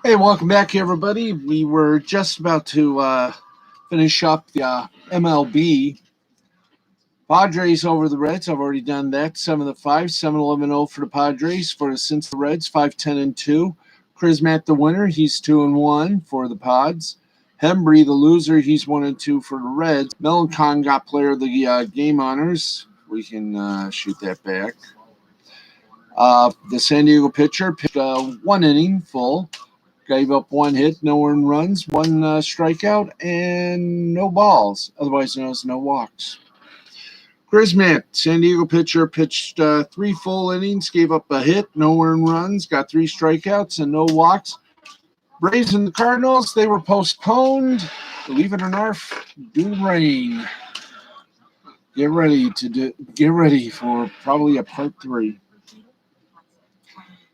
Hey, welcome back, everybody. We were just about to finish up the MLB. Padres over the Reds. I've already done that. 7-5, 7-11-0 for the Padres. For the Cincinnati Reds, 5-10-2. Krismat the winner. He's 2-1 for the Pods. Hembry the loser. He's 1-2 for the Reds. Melancon got player of the game honors. We can shoot that back. The San Diego pitcher pitched one inning full. Gave up one hit, no earned runs, one strikeout, and no balls, otherwise known as no walks. Krismat, San Diego pitcher, pitched three full innings, gave up a hit, no earned runs, got three strikeouts, and no walks. Braves and the Cardinals, they were postponed. Believe it or not, due to rain. Get ready for probably a part 3.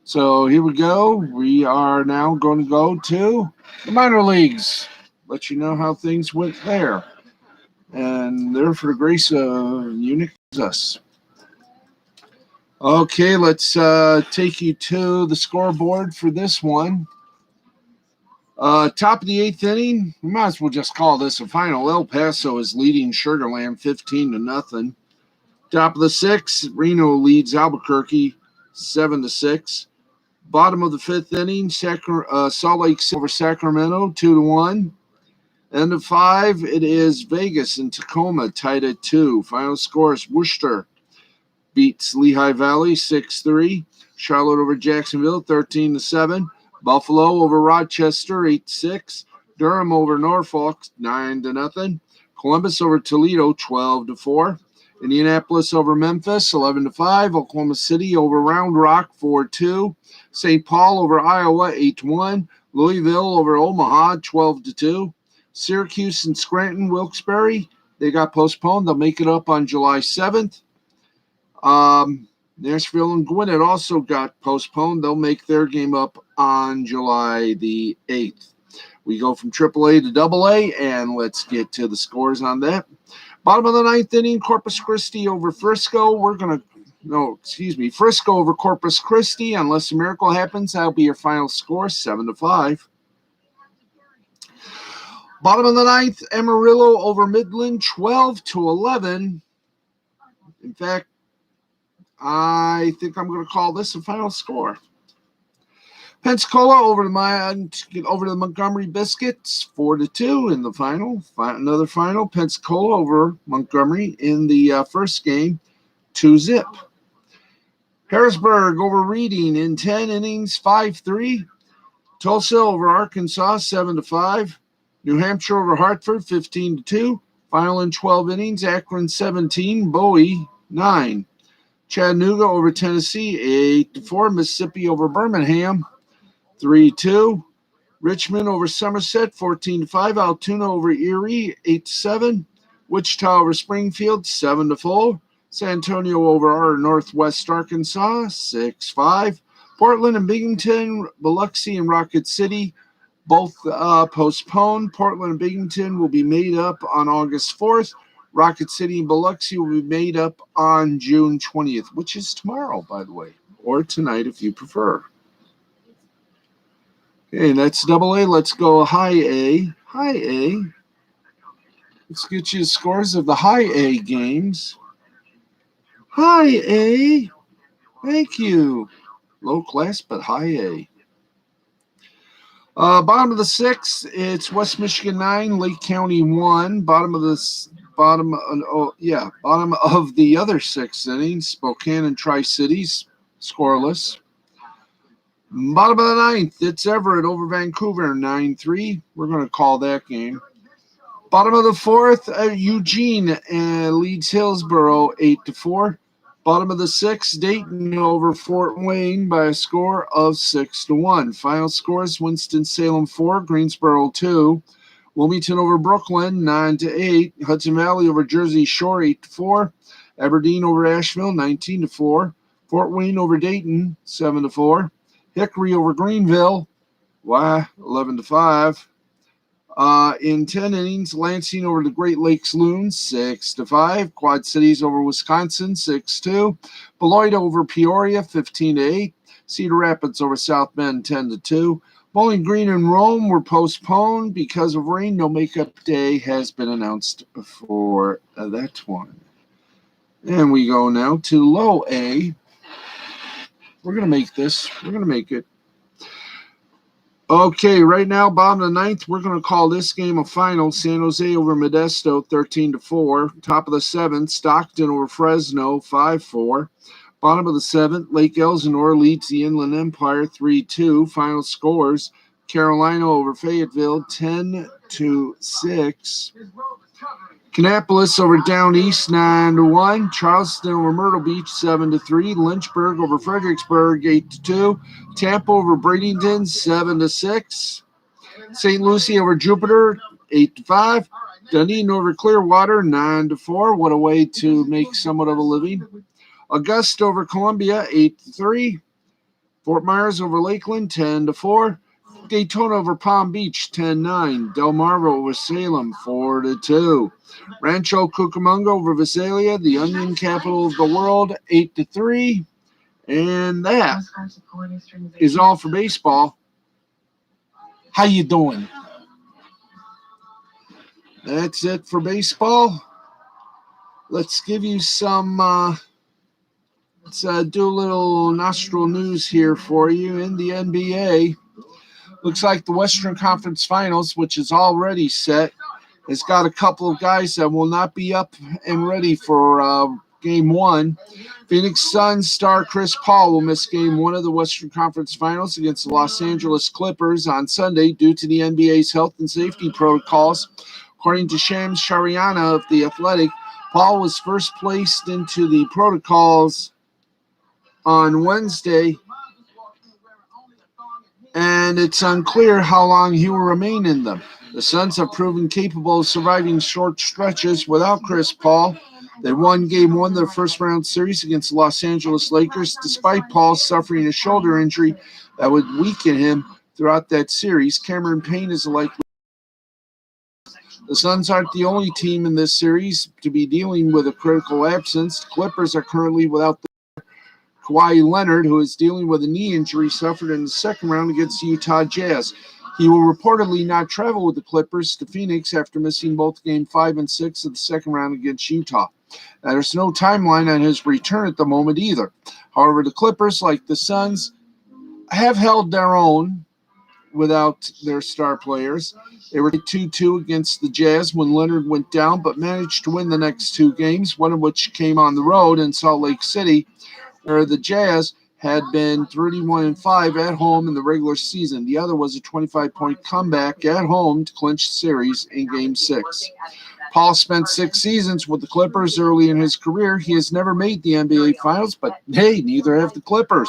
So here we go. We are now going to go to the minor leagues. Let you know how things went there. And there for the grace of Unique us. Okay, let's take you to the scoreboard for this one. Top of the 8th inning. We might as well just call this a final. El Paso is leading Sugar Land 15-0. Top of the 6th, Reno leads Albuquerque 7-6. Bottom of the 5th inning, Salt Lake City over Sacramento 2-1. End of 5, it is Vegas and Tacoma tied at 2. Final scores: Worcester beats Lehigh Valley 6-3. Charlotte over Jacksonville 13-7. Buffalo over Rochester 8-6. Durham over Norfolk 9-0. Columbus over Toledo 12-4. Indianapolis over Memphis 11-5. Oklahoma City over Round Rock 4-2. St. Paul over Iowa 8-1. Louisville over Omaha 12-2. Syracuse and Scranton Wilkes-Barre, they got postponed. They'll make it up on July 7th. Nashville and Gwinnett also got postponed. They'll make their game up on July the 8th. We go from AAA to AA, and let's get to the scores on that. Bottom of the 9th inning, Corpus Christi over Frisco. Frisco over Corpus Christi. Unless a miracle happens, that'll be your final score, 7-5. Bottom of the 9th, Amarillo over Midland, 12-11. In fact, I think I'm going to call this a final score. Pensacola over the Montgomery Biscuits, 4-2 in the final. Another final, Pensacola over Montgomery in the first game, 2-0. Harrisburg over Reading in 10 innings, 5-3. Tulsa over Arkansas, 7-5. New Hampshire over Hartford, 15-2. Final in 12 innings, Akron 17, Bowie 9. Chattanooga over Tennessee, 8-4. Mississippi over Birmingham, 3-2. Richmond over Somerset, 14-5. Altoona over Erie, 8-7. Wichita over Springfield, 7-4. San Antonio over Northwest Arkansas, 6-5. Portland and Binghamton, Biloxi and Rocket City, both postponed. Portland and Binghamton will be made up on August 4th. Rocket City and Biloxi will be made up on June 20th, which is tomorrow, by the way, or tonight if you prefer. Okay, that's AA. Let's go high A. High A. Let's get you the scores of the high A games. High A. Thank you. Low class, but high A. Bottom of the 6th, it's West Michigan 9, Lake County 1. Bottom of the other 6 innings, Spokane and Tri-Cities, scoreless. Bottom of the 9th, it's Everett over Vancouver, 9-3. We're going to call that game. Bottom of the 4th, Eugene leads Hillsboro, 8-4. Bottom of the 6th, Dayton over Fort Wayne by a score of 6-1. Final scores: Winston-Salem 4, Greensboro 2. Wilmington over Brooklyn 9-8. Hudson Valley over Jersey Shore 8-4. Aberdeen over Asheville 19-4. Fort Wayne over Dayton 7-4. Hickory over Greenville 11-5. In 10 innings, Lansing over the Great Lakes Loons 6-5. Quad Cities over Wisconsin 6-2. Beloit over Peoria 15-8. Cedar Rapids over South Bend 10-2. Bowling Green and Rome were postponed because of rain. No makeup day has been announced for that one. And we go now to low A. We're going to make this. We're going to make it. Okay, right now, bottom of the ninth, we're going to call this game a final. San Jose over Modesto, 13-4. Top of the seventh, Stockton over Fresno, 5-4. Bottom of the seventh, Lake Elsinore leads the Inland Empire, 3-2. Final scores, Carolina over Fayetteville, 10-6. Kannapolis over Down East, 9-1. Charleston over Myrtle Beach, 7-3. Lynchburg over Fredericksburg, 8-2. Tampa over Bradenton, 7-6. St. Lucie over Jupiter, 8-5. Dunedin over Clearwater, 9-4. What a way to make somewhat of a living. Augusta over Columbia, 8-3. Fort Myers over Lakeland, 10-4. Daytona over Palm Beach, 10-9. Delmarva over Salem, 4-2. Rancho Cucamonga over Visalia, the onion capital of the world, 8-3. And that is all for baseball. How you doing? That's it for baseball. Let's give you some, let's do a little nostril news here for you in the NBA. Looks like the Western Conference Finals, which is already set, has got a couple of guys that will not be up and ready for Game 1. Phoenix Suns star Chris Paul will miss Game 1 of the Western Conference Finals against the Los Angeles Clippers on Sunday due to the NBA's health and safety protocols. According to Shams Charania of The Athletic, Paul was first placed into the protocols on Wednesday, and it's unclear how long he will remain in them. The Suns have proven capable of surviving short stretches without Chris Paul. They won Game 1 of their first-round series against the Los Angeles Lakers, despite Paul suffering a shoulder injury that would weaken him throughout that series. Cameron Payne is a likely. The Suns aren't the only team in this series to be dealing with a critical absence. The Clippers are currently without Kawhi Leonard, who is dealing with a knee injury suffered in the second round against the Utah Jazz. He will reportedly not travel with the Clippers to Phoenix after missing both Game 5 and 6 of the second round against Utah. Now, there's no timeline on his return at the moment either. However, the Clippers, like the Suns, have held their own without their star players. They were 2-2 against the Jazz when Leonard went down, but managed to win the next two games, one of which came on the road in Salt Lake City, where the Jazz had been 31-5 at home in the regular season. The other was a 25-point comeback at home to clinch the series in Game 6. Paul spent 6 seasons with the Clippers early in his career. He has never made the NBA Finals, but hey, neither have the Clippers.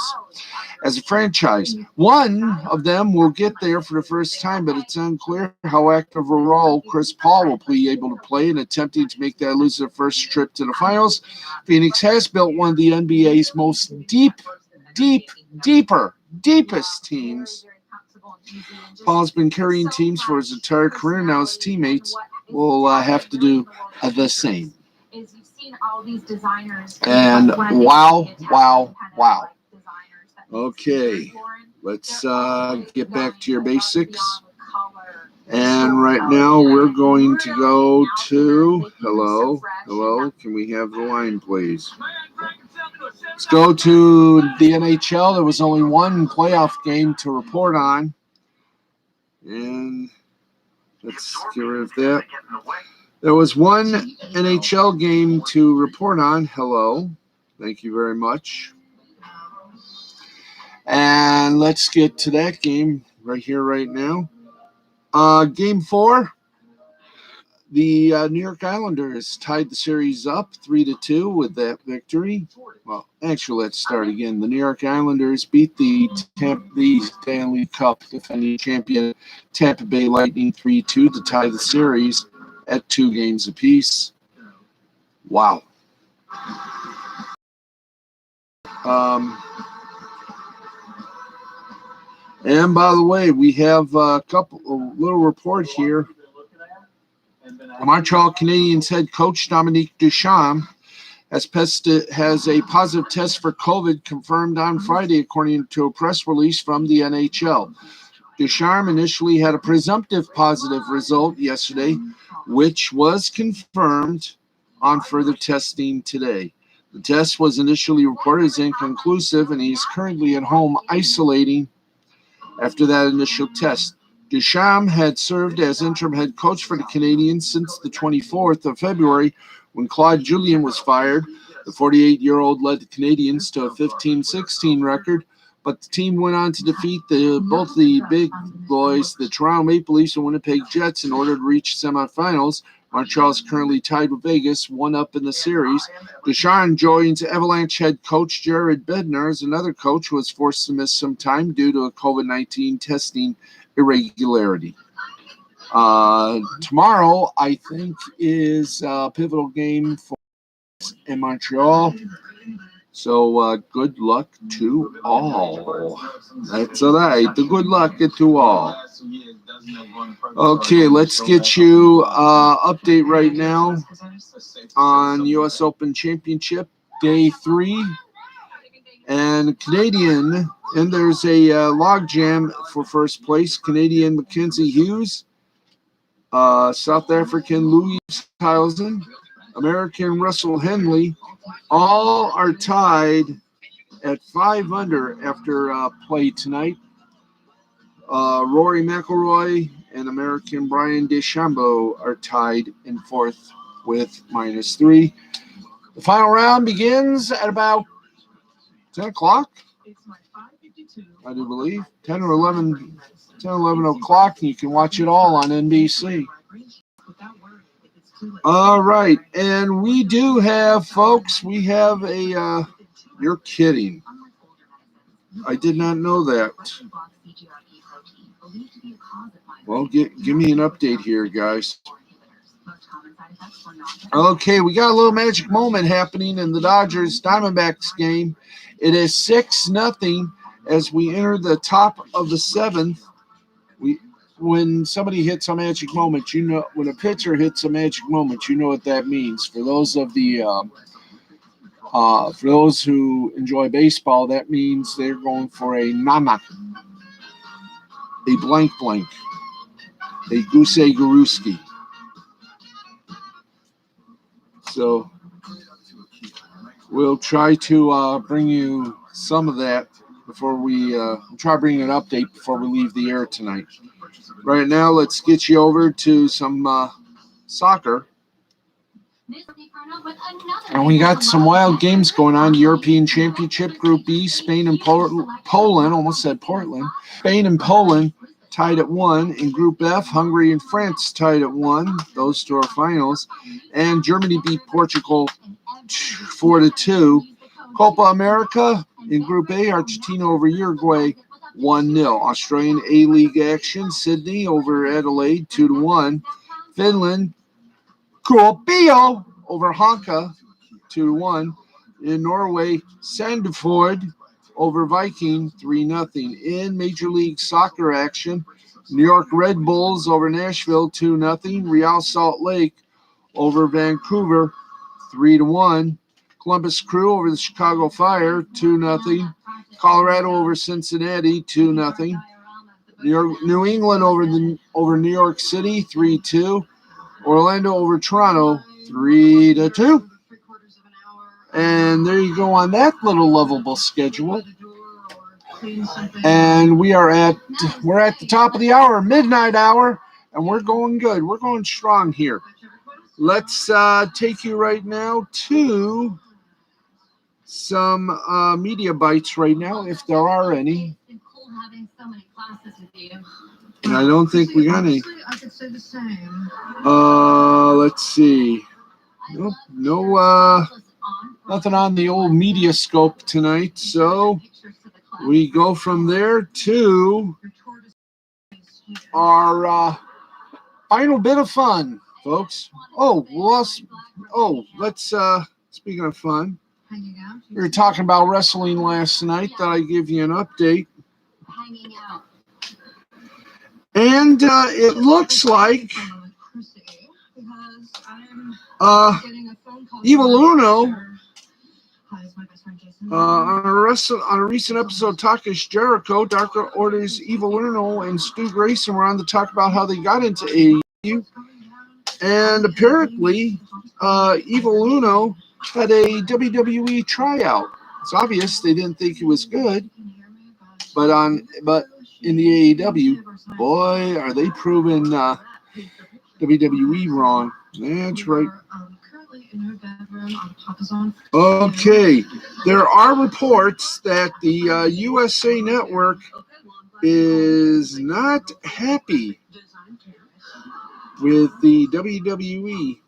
As a franchise, one of them will get there for the first time, but it's unclear how active a role Chris Paul will be able to play in attempting to make that elusive first trip to the finals. Phoenix has built one of the NBA's most deepest teams. Paul's been carrying teams for his entire career. Now his teammates will have to do the same. And wow. Okay, let's get back to your basics. And right now we're going to go to, hello, can we have the line, please? Let's go to the NHL. There was only one playoff game to report on. And let's get rid of that. There was one NHL game to report on. Hello. Thank you very much. And let's get to that game right here, right now. Game 4, the New York Islanders tied the series up 3-2 with that victory. Well, actually, let's start again. The New York Islanders beat the Stanley Cup defending champion Tampa Bay Lightning 3-2 to tie the series at 2 games apiece. Wow. And by the way, we have a little report here. The Montreal Canadiens head coach Dominique Ducharme has a positive test for COVID confirmed on Friday, according to a press release from the NHL. Ducharme initially had a presumptive positive result yesterday, which was confirmed on further testing today. The test was initially reported as inconclusive, and he's currently at home isolating after that initial test. Ducharme had served as interim head coach for the Canadiens since the 24th of February when Claude Julien was fired. The 48-year-old led the Canadiens to a 15-16 record, but the team went on to defeat both the big boys, the Toronto Maple Leafs and Winnipeg Jets, in order to reach semifinals. Montreal is currently tied with Vegas, one up in the series. Ducharme joins Avalanche head coach Jared Bednar as another coach who was forced to miss some time due to a COVID-19 testing irregularity. Tomorrow, I think, is a pivotal game for us in Montreal. So good luck to all. That's all right. Good luck to all. Okay, let's get you update right now on U.S. Open Championship Day 3. And Canadian, and there's a log jam for first place. Canadian Mackenzie Hughes, South African Louis Hylsen, American Russell Henley, all are tied at 5 under after play tonight. Rory McIlroy and American Brian DeChambeau are tied in fourth with -3. The final round begins at about 10 o'clock, I do believe. 10 or 11 o'clock, and you can watch it all on NBC. All right, and we do have, folks, we have a, you're kidding. I did not know that. Well, give me an update here, guys. Okay, we got a little magic moment happening in the Dodgers-Diamondbacks game. It is 6-0 as we enter the top of the 7th. When somebody hits a magic moment, you know, when a pitcher hits a magic moment, you know what that means. For those of the for those who enjoy baseball, that means they're going for a nana, a blank, a goosey. So we'll try to bring you some of that before we'll try bringing an update before we leave the air tonight. Right now, let's get you over to some soccer. And we got some wild games going on. European Championship Group B, Spain and Poland, almost said Portland. Spain and Poland tied at 1. In Group F, Hungary and France tied at 1. Those two are finals. And Germany beat Portugal 4-2. Copa America in Group A, Argentina over Uruguay 1-0. Australian A-League action, Sydney over Adelaide 2-1. Finland, Kuopio over Honka 2-1. In Norway, Sandefjord over Viking 3-0. In Major League Soccer action, New York Red Bulls over Nashville 2-0. Real Salt Lake over Vancouver 3-1. Columbus Crew over the Chicago Fire 2-0. Colorado over Cincinnati 2-0. New England over New York City 3-2. Orlando over Toronto 3-2. And there you go on that little lovable schedule. And we're at the top of the hour, midnight hour, and we're going good. We're going strong here. Let's take you right now to some media bites right now, if there are any. And I don't think we got any. Let's see. Nope, no, nothing on the old media scope tonight. So we go from there to our final bit of fun, folks. Let's speaking of fun, we were talking about wrestling last night. That I give you an update. And it looks like Evil Uno On a recent episode, Takesh Jericho, Dr. Ortiz, Evil Uno, and Stu Grayson were on to talk about how they got into AEW. And apparently, Evil Uno had a WWE tryout. It's obvious they didn't think he was good, but in the AEW, boy, are they proving WWE wrong. That's right. Okay, there are reports that the USA Network is not happy with the WWE.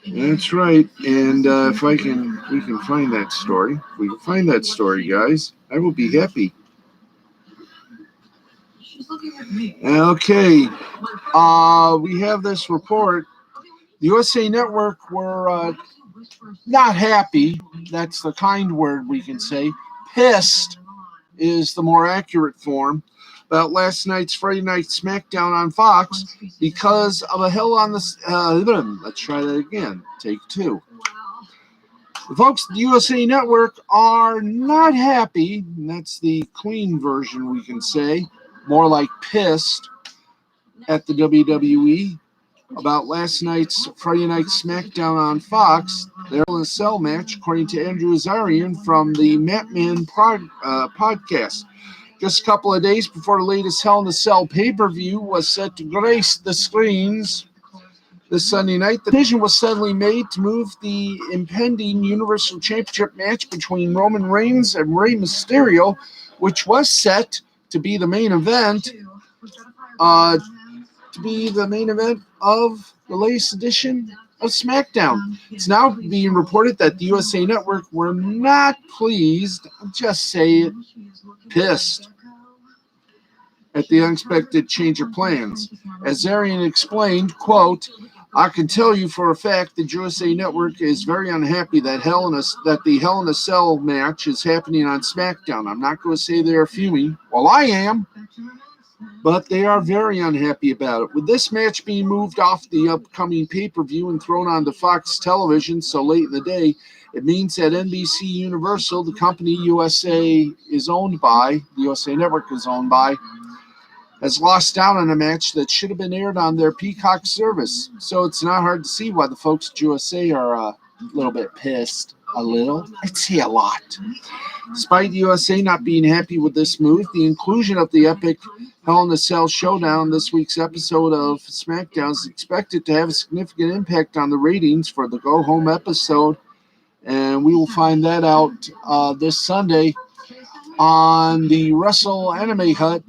That's right, and if we can find that story. If we can find that story, guys, I will be happy. Okay, we have this report. The USA Network were not happy. That's the kind word we can say. Pissed is the more accurate form about last night's Friday Night SmackDown on Fox because of a hell on the. Let's try that again. Take two. The folks at the USA Network are not happy. And that's the clean version, we can say. More like pissed at the WWE about last night's Friday Night SmackDown on Fox. Their Hell in a Cell match, according to Andrew Azarian from the Matman podcast. Just a couple of days before the latest Hell in a Cell pay-per-view was set to grace the screens this Sunday night, the decision was suddenly made to move the impending Universal Championship match between Roman Reigns and Rey Mysterio, which was set to be the main event, of the latest edition of SmackDown. It's now being reported that the USA Network were not pleased, I'll just say it, pissed at the unexpected change of plans. As Arian explained, quote, I can tell you for a fact that USA Network is very unhappy that the Hell in a Cell match is happening on SmackDown. I'm not going to say they're fuming. Well, I am. But they are very unhappy about it. With this match being moved off the upcoming pay-per-view and thrown onto Fox Television so late in the day, it means that NBC Universal, the company USA is owned by, the USA Network is owned by, has lost out on a match that should have been aired on their Peacock service. So it's not hard to see why the folks at USA are a little bit pissed. A little? I'd say a lot. Despite USA not being happy with this move, the inclusion of the epic Hell in a Cell showdown this week's episode of SmackDown is expected to have a significant impact on the ratings for the go-home episode, and we will find that out this Sunday on the Wrestle Anime Hut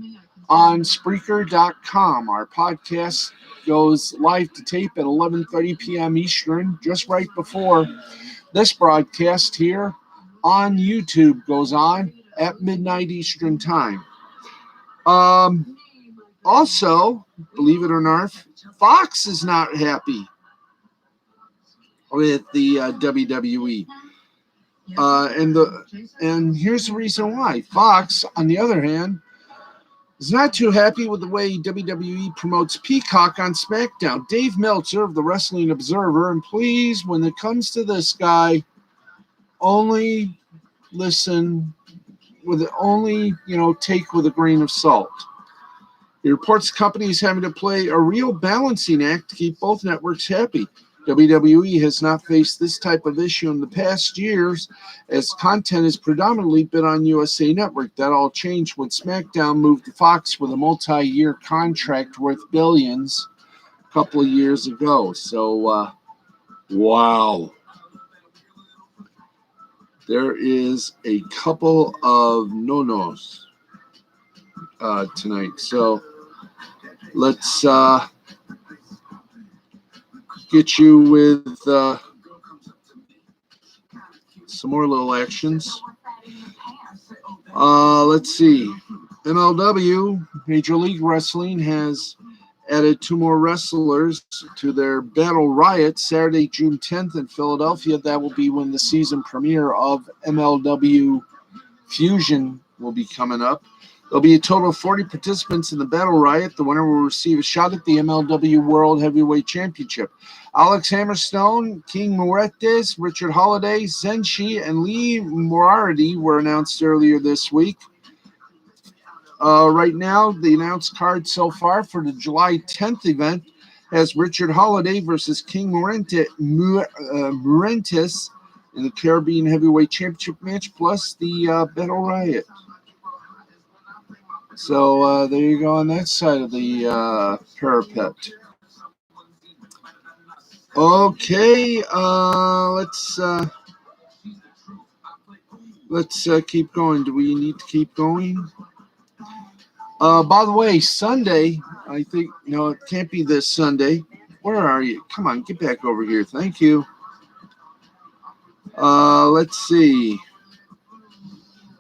on Spreaker.com. Our podcast goes live to tape at 11:30 p.m. Eastern, just right before this broadcast here on YouTube goes on at midnight Eastern time. Also, believe it or not, Fox is not happy with the WWE. And here's the reason why. Fox, on the other hand, is not too happy with the way WWE promotes Peacock on SmackDown. Dave Meltzer of the Wrestling Observer, and please, when it comes to this guy, only listen with it, take with a grain of salt. He reports the company is having to play a real balancing act to keep both networks happy. WWE has not faced this type of issue in the past years, as content has predominantly been on USA Network. That all changed when SmackDown moved to Fox with a multi-year contract worth billions a couple of years ago. So, wow. There is a couple of no-nos tonight. So, let's get you with some more little actions. Let's see. MLW, Major League Wrestling, has added 2 more wrestlers to their Battle Riot Saturday, June 10th in Philadelphia. That will be when the season premiere of MLW Fusion will be coming up. There'll be a total of 40 participants in the Battle Riot. The winner will receive a shot at the MLW World Heavyweight Championship. Alex Hammerstone, King Muertes, Richard Holiday, Zenshi, and Lee Moriarty were announced earlier this week. Right now, the announced card so far for the July 10th event has Richard Holiday versus King Muertes in the Caribbean Heavyweight Championship match, plus the Battle Riot. So there you go on that side of the parapet. Okay, let's keep going. Do we need to keep going? By the way, Sunday, I think, no, it can't be this Sunday. Where are you? Come on, get back over here. Thank you. Let's see.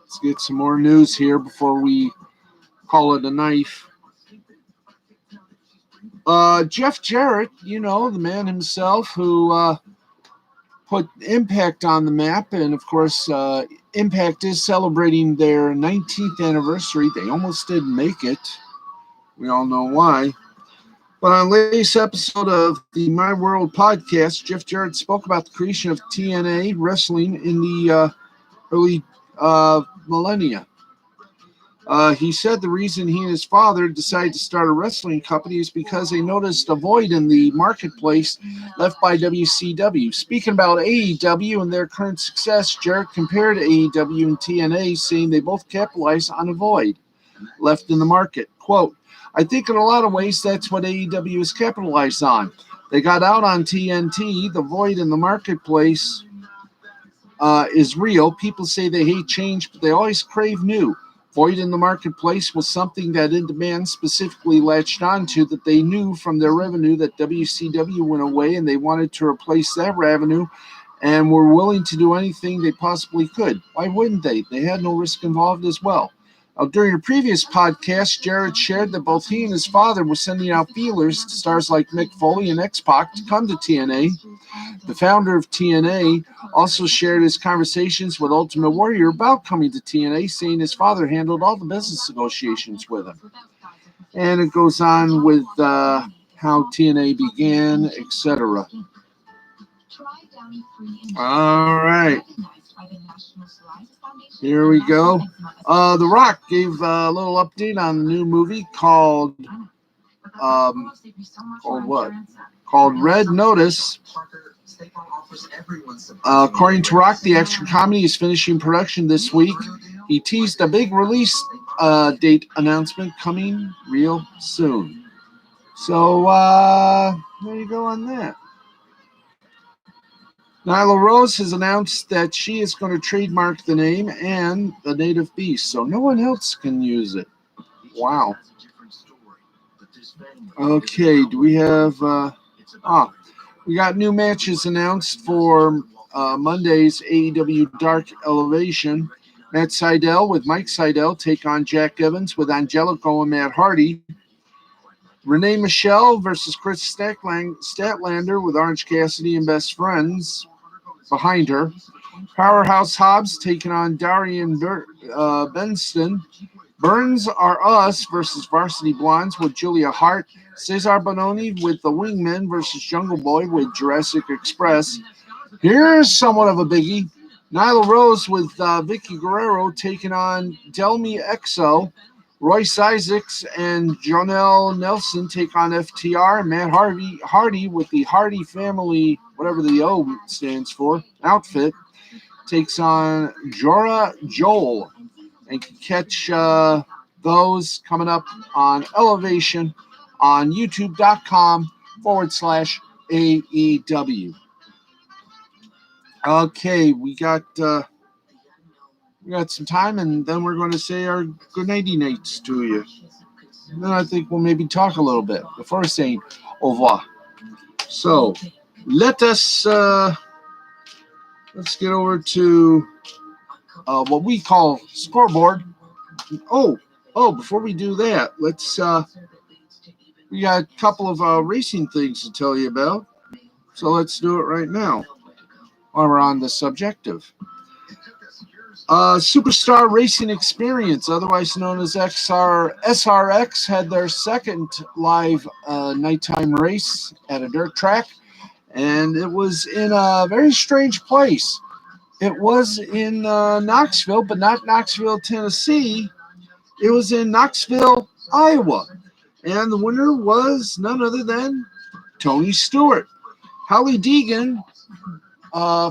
Let's get some more news here before we call it a knife. Jeff Jarrett, you know, the man himself who put Impact on the map. And, of course, Impact is celebrating their 19th anniversary. They almost didn't make it. We all know why. But on latest episode of the My World podcast, Jeff Jarrett spoke about the creation of TNA Wrestling in the early millennia. He said the reason he and his father decided to start a wrestling company is because they noticed a void in the marketplace left by WCW. Speaking about AEW and their current success, Jarrett compared AEW and TNA, saying they both capitalized on a void left in the market. Quote, I think in a lot of ways that's what AEW is capitalized on. They got out on TNT. The void in the marketplace is real. People say they hate change, but they always crave new. Void in the marketplace was something that In Demand specifically latched onto, that they knew from their revenue that WCW went away and they wanted to replace that revenue and were willing to do anything they possibly could. Why wouldn't they? They had no risk involved as well. During a previous podcast, Jarrett shared that both he and his father were sending out feelers to stars like Mick Foley and X-Pac to come to TNA. The founder of TNA also shared his conversations with Ultimate Warrior about coming to TNA, saying his father handled all the business negotiations with him. And it goes on with how TNA began, etc. All right. Here we go. The Rock gave a little update on the new movie called what? Called Red Notice. According to Rock, the action comedy is finishing production this week. He teased a big release date announcement coming real soon. So there you go on that. Nyla Rose has announced that she is going to trademark the name and the Native Beast, so no one else can use it. Wow. Okay, do we have... we got new matches announced for Monday's AEW Dark Elevation. Matt Sydal with Mike Sydal take on Jack Evans with Angelico and Matt Hardy. Renee Michelle versus Chris Statlander with Orange Cassidy and Best Friends behind her. Powerhouse Hobbs taking on Darian Benston. Burns Are Us versus Varsity Blondes with Julia Hart. Cesar Bononi with the Wingmen versus Jungle Boy with Jurassic Express. Here's somewhat of a biggie. Nyla Rose with Vicky Guerrero taking on Delmi Exo. Royce Isaacs and Jonelle Nelson take on FTR. Matt Hardy with the Hardy Family, whatever the O stands for, outfit, takes on Jorah Joel. And you can catch those coming up on Elevation on youtube.com/AEW. Okay, we got some time, and then we're going to say our good nighty nights to you. And then I think we'll maybe talk a little bit before saying au revoir. So let's get over to what we call scoreboard. Oh, before we do that, let's we got a couple of racing things to tell you about. So let's do it right now while we're on the subjective. Superstar Racing Experience, otherwise known as SRX, had their second live nighttime race at a dirt track, and it was in a very strange place. It was in Knoxville, but not Knoxville, Tennessee. It was in Knoxville, Iowa. And the winner was none other than Tony Stewart. Holly Deegan,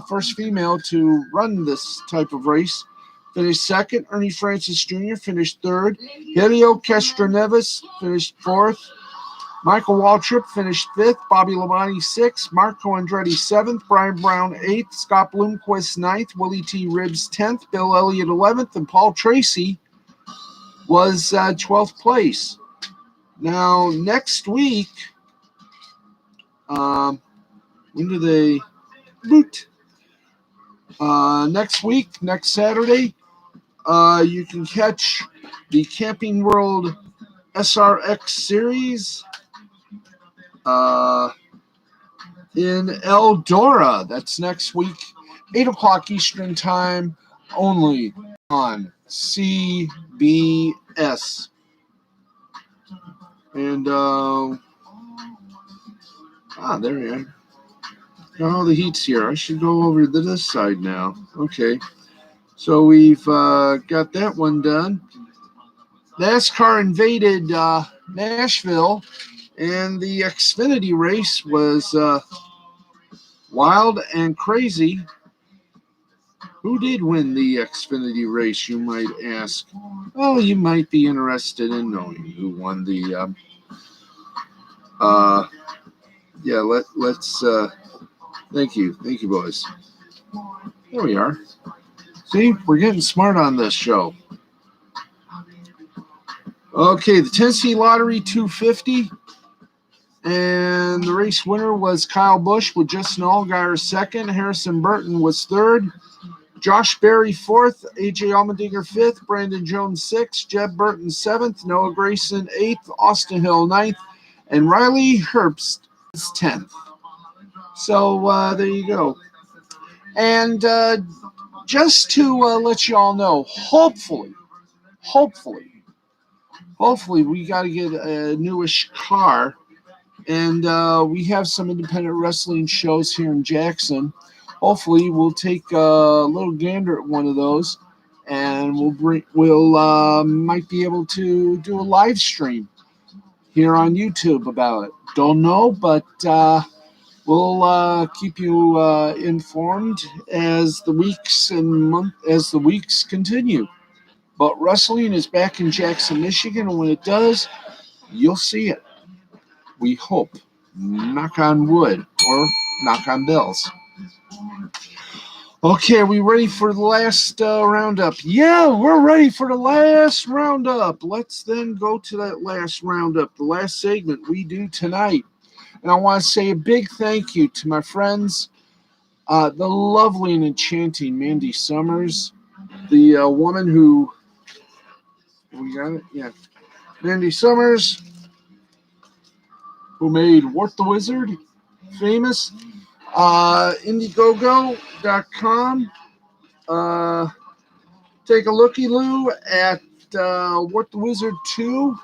first female to run this type of race, finished second. Ernie Francis Jr. finished third. Helio Castroneves finished fourth. Michael Waltrip finished fifth. Bobby Labonte sixth. Marco Andretti seventh. Brian Brown eighth. Scott Bloomquist ninth. Willie T. Ribbs 10th. Bill Elliott 11th. And Paul Tracy was 12th place. Now, next week, when do they boot? Next week, next Saturday, you can catch the Camping World SRX Series in Eldora. That's next week, 8 o'clock Eastern Time, only on CBS. And, there you are. Oh, the heat's here. I should go over to this side now. Okay. So we've got that one done. NASCAR invaded Nashville, and the Xfinity race was wild and crazy. Who did win the Xfinity race, you might ask? Well, you might be interested in knowing who won the let's thank you, boys. There we are. See, we're getting smart on this show. Okay, the Tennessee Lottery 250, and the race winner was Kyle Busch with Justin Allgaier second. Harrison Burton was third. Josh Berry fourth. AJ Allmendinger fifth. Brandon Jones sixth. Jeb Burton seventh. Noah Gragson eighth. Austin Hill ninth. And Riley Herbst is 10th. So there you go. And just to let you all know, hopefully, we got to get a newish car. And we have some independent wrestling shows here in Jackson. Hopefully, we'll take a little gander at one of those, and we'll might be able to do a live stream here on YouTube about it. Don't know, but we'll keep you informed as the weeks continue. But wrestling is back in Jackson, Michigan, and when it does, you'll see it. We hope. Knock on wood or knock on bells. Okay, are we ready for the last roundup? Yeah, we're ready for the last roundup. Let's then go to that last roundup, the last segment we do tonight. And I want to say a big thank you to my friends, the lovely and enchanting Mandy Summers, the woman who, we got it? Yeah. Mandy Summers, who made Wart the Wizard famous. Indiegogo.com. Take a looky-loo at Wart the Wizard 2.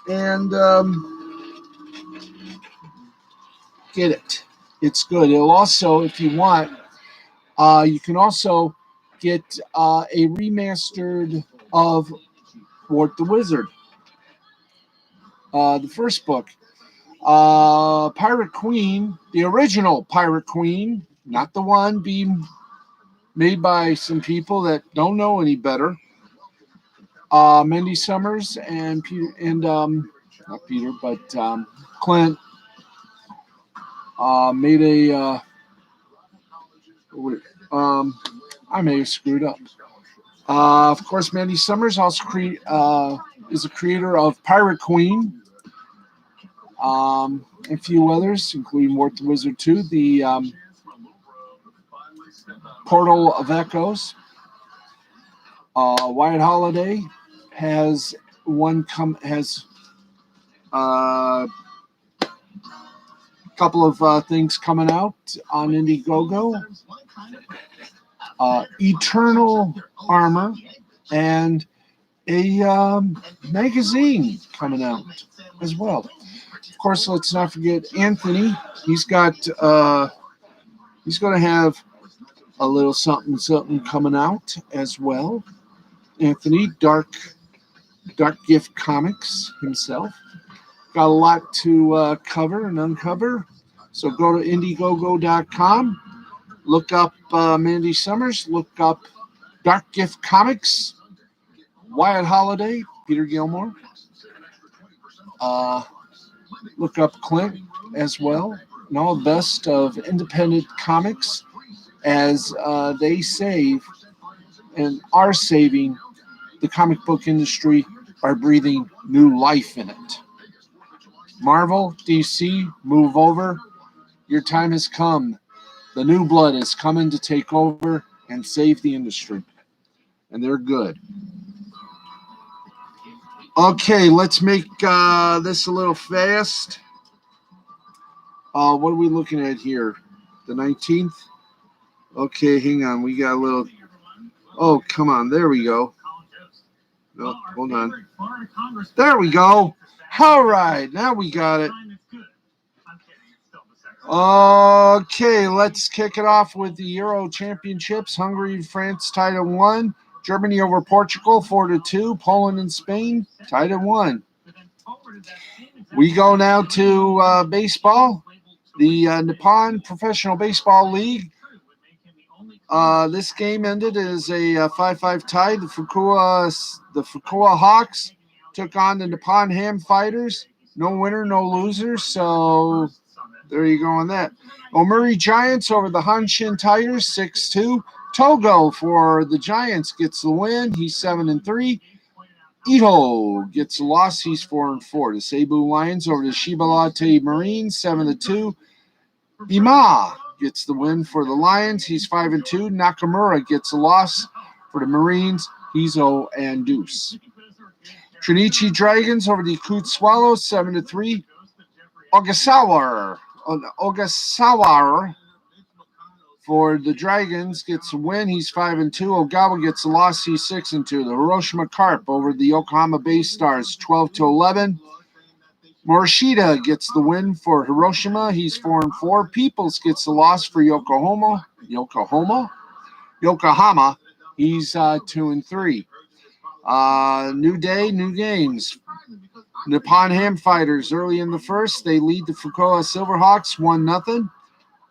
And get it. It's good. It'll also, if you want, you can also get a remastered of Wart the Wizard. The first book. Pirate Queen, the original Pirate Queen, not the one being made by some people that don't know any better. Mandy Summers and Peter, and not Peter, but Clint made a. I may have screwed up. Of course, Mandy Summers also is a creator of Pirate Queen. A few others, including Wart the Wizard 2, the Portal of Echoes. Wyatt Holiday has a couple of things coming out on Indiegogo. Eternal Armor, and a magazine coming out as well. Of course, let's not forget Anthony. He's got he's going to have a little something coming out as well. Anthony, Dark Gift Comics himself. Got a lot to cover and uncover. So go to Indiegogo.com, look up Mandy Summers, look up Dark Gift Comics, Wyatt Holiday, Peter Gilmore. Look up Clint as well, and all the best of independent comics as they save and are saving the comic book industry by breathing new life in it. Marvel, DC, move over. Your time has come. The new blood is coming to take over and save the industry. And they're good. Okay, let's make this a little fast. What are we looking at here? The 19th? Okay, hang on. We got a little... Oh, come on. There we go. No, hold on. There we go. All right, now we got it. Okay, let's kick it off with the Euro Championships. Hungary and France tied at 1. Germany over Portugal 4-2. Poland and Spain tied at 1. We go now to baseball. The Nippon Professional Baseball League. This game ended as a 5-5 tie. The Fukuoka Hawks took on the Nippon Ham Fighters. No winner, no loser. So there you go on that. Omuri Giants over the Hanshin Tigers 6-2. Togo for the Giants gets the win. He's 7-3. Ito gets the loss. He's 4-4. The Cebu Lions over the Shibalate Marines 7-2. Ima gets the win for the Lions. He's 5-2. Nakamura gets a loss for the Marines. He's 0-2. Trinichi Dragons over the Yakut Swallows 7-3. Ogasawara for the Dragons gets a win. He's 5-2. Ogawa gets a loss. He's 6-2. The Hiroshima Carp over the Yokohama Bay Stars 12-11. Morishita gets the win for Hiroshima. He's 4-4. Peoples gets the loss for Yokohama. He's 2-3. New day, new games. Nippon Ham Fighters early in the first. They lead the Fukuoka Silverhawks 1-0.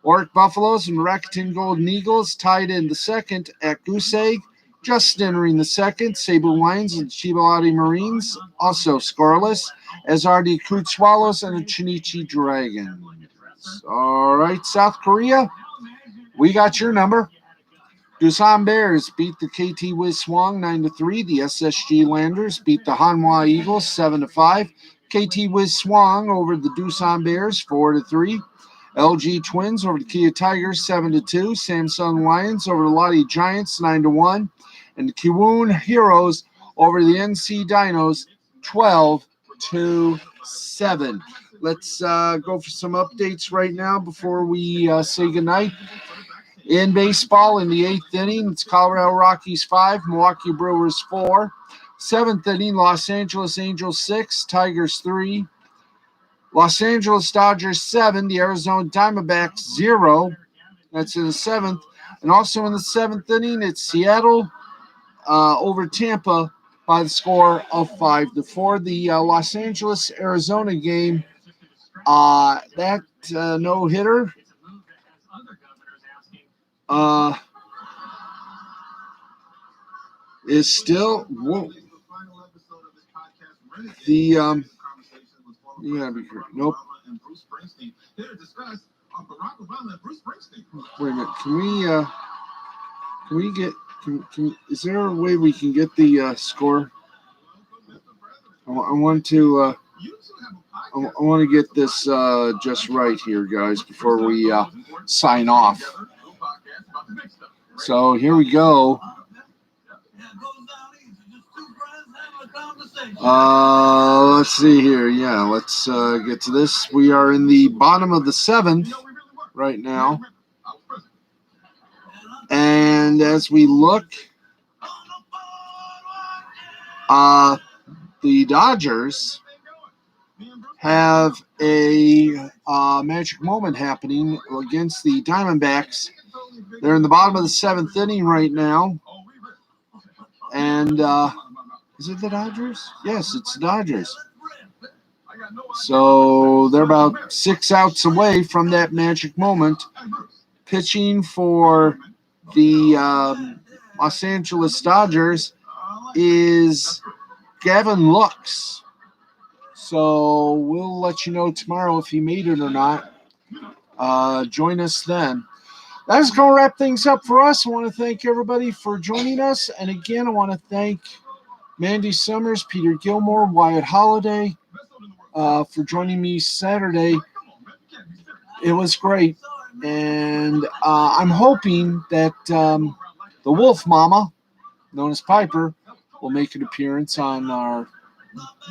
Oric Buffaloes and Rakuten Golden Eagles tied in the second at Goose Egg. Just entering the second, Cebu Lions and Shibalati Marines also scoreless, as are the Yakut Swallows and the Chinichi Dragons. All right, South Korea, we got your number. Doosan Bears beat the KT Wiz Swang 9-3. The SSG Landers beat the Hanwha Eagles 7-5. KT Wiz Swang over the Doosan Bears 4-3. LG Twins over the Kia Tigers 7-2. Samsung Lions over the Lottie Giants 9-1. And the Kiwoon Heroes over the NC Dinos 12-7. Let's go for some updates right now before we say goodnight. In baseball, in the 8th inning, it's Colorado Rockies 5, Milwaukee Brewers 4. 7th inning, Los Angeles Angels 6, Tigers 3. Los Angeles Dodgers 7, the Arizona Diamondbacks 0. That's in the 7th. And also in the 7th inning, it's Seattle over Tampa by the score of 5-4. The Los Angeles Arizona game, that no-hitter is still the you gotta be correct. Nope. Wait a minute. Can we get? Is there a way we can get the score? I want to get this just right here, guys, before we sign off. So here we go. Let's see here. Yeah, let's get to this. We are in the bottom of the 7th right now. And as we look, the Dodgers have a magic moment happening against the Diamondbacks. They're in the bottom of the 7th inning right now. And is it the Dodgers? Yes, it's the Dodgers. So they're about 6 outs away from that magic moment. Pitching for the Los Angeles Dodgers is Gavin Lux. So we'll let you know tomorrow if he made it or not. Join us then. That's going to wrap things up for us. I want to thank everybody for joining us. And again, I want to thank Mandy Summers, Peter Gilmore, Wyatt Holliday for joining me Saturday. It was great. And I'm hoping that the Wolf Mama, known as Piper, will make an appearance on our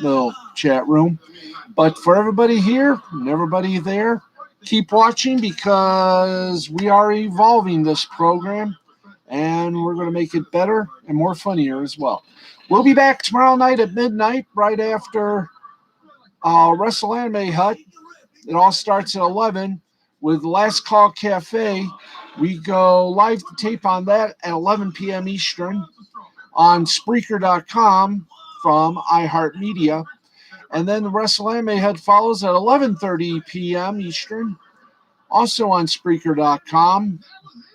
little chat room. But for everybody here and everybody there, keep watching because we are evolving this program and we're going to make it better and more funnier as well. We'll be back tomorrow night at midnight right after Wrestle Anime Hut. It all starts at 11 with Last Call Cafe. We go live to tape on that at 11 p.m. Eastern on Spreaker.com from iHeartMedia. And then the Wrestle Anime Hut follows at 11:30 p.m. Eastern, also on Spreaker.com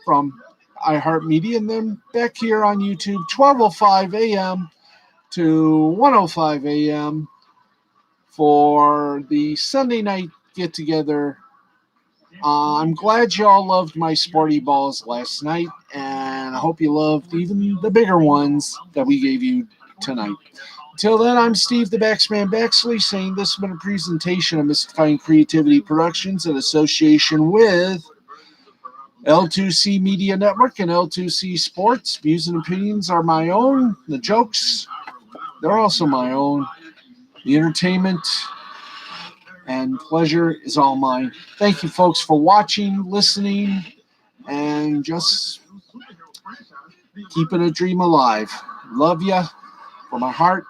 from iHeartMedia. And then back here on YouTube, 12:05 a.m. to 1:05 a.m. for the Sunday night get-together. I'm glad y'all loved my sporty balls last night, and I hope you loved even the bigger ones that we gave you tonight. Until then, I'm Steve the Baxman Baxley saying this has been a presentation of Mystifying Creativity Productions in association with L2C Media Network and L2C Sports. Views and opinions are my own. The jokes, they're also my own. The entertainment and pleasure is all mine. Thank you, folks, for watching, listening, and just keeping a dream alive. Love ya from my heart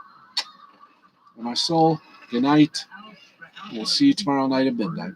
and my soul. Good night. We'll see you tomorrow night at midnight.